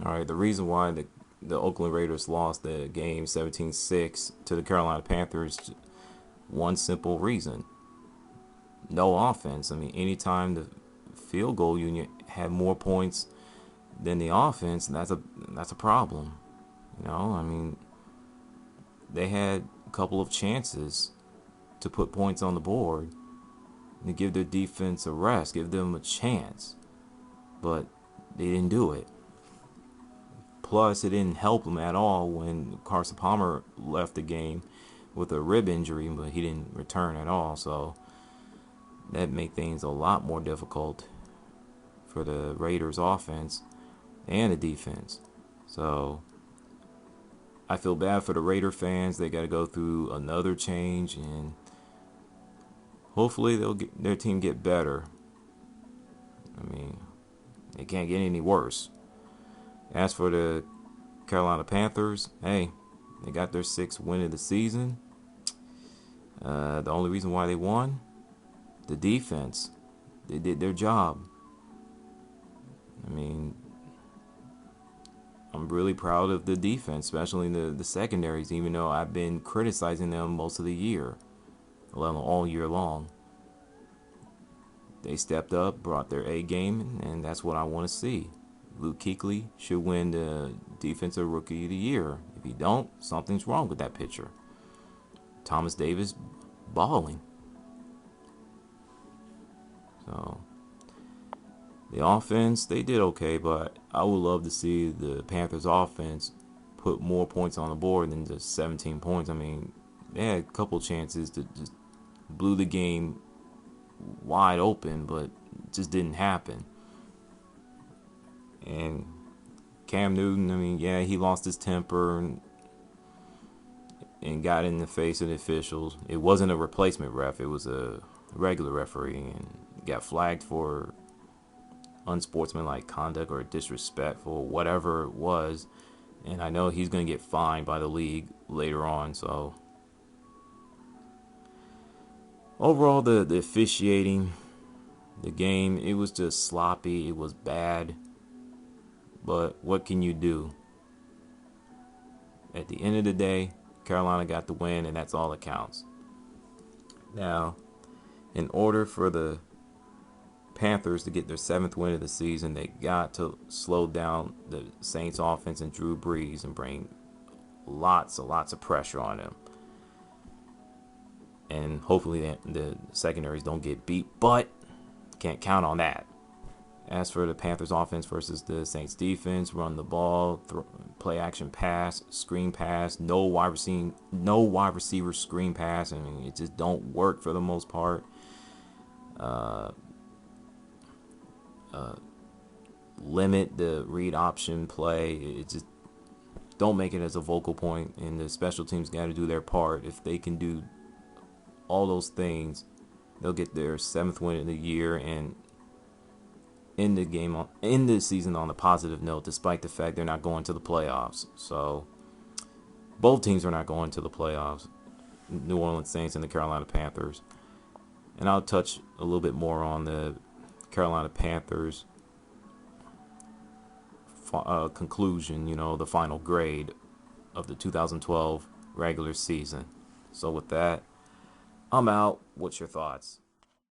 All right, the reason why the Oakland Raiders lost the game 17-6 to the Carolina Panthers, one simple reason: no offense. I mean, anytime the field goal unit had more points than the offense, that's a problem. I mean, they had a couple of chances to put points on the board and to give their defense a rest, give them a chance, but they didn't do it. Plus, it didn't help them at all when Carson Palmer left the game with a rib injury, but he didn't return at all. So that made things a lot more difficult for the Raiders offense and the defense. So I feel bad for the Raider fans. They got to go through another change, and hopefully their team get better. I mean, it can't get any worse. As for the Carolina Panthers, hey, they got their 6th win of the season. The only reason why they won, the defense. They did their job. I mean, I'm really proud of the defense, especially the secondaries, even though I've been criticizing them most of the year, all year long. They stepped up, brought their A game, and that's what I want to see. Luke Kuechly should win the Defensive Rookie of the Year. If he don't, something's wrong with that pitcher. Thomas Davis balling. So the offense, they did okay, but I would love to see the Panthers offense put more points on the board than just 17 points. I mean, they had a couple chances to just blew the game wide open, but it just didn't happen. And Cam Newton, I mean, yeah, he lost his temper and got in the face of the officials. It wasn't a replacement ref, it was a regular referee, and got flagged for unsportsmanlike conduct or disrespectful, whatever it was. And I know he's going to get fined by the league later on. So overall, the officiating, the game, it was just sloppy. It was bad. But what can you do? At the end of the day, Carolina got the win, and that's all that counts. Now, in order for the Panthers to get their 7th win of the season, they got to slow down the Saints offense and Drew Brees and bring lots of pressure on them. And hopefully the secondaries don't get beat, but can't count on that. As for the Panthers offense versus the Saints defense, run the ball, play action pass, screen pass, no wide receiver screen pass. I mean, it just don't work for the most part. Limit the read option play. It just don't make it as a vocal point, and the special teams got to do their part. If they can do all those things, they'll get their 7th win of the year and end the season on a positive note, despite the fact they're not going to the playoffs. So both teams are not going to the playoffs, New Orleans Saints and the Carolina Panthers. And I'll touch a little bit more on the Carolina Panthers conclusion, the final grade of the 2012 regular season. So with that, I'm out. What's your thoughts?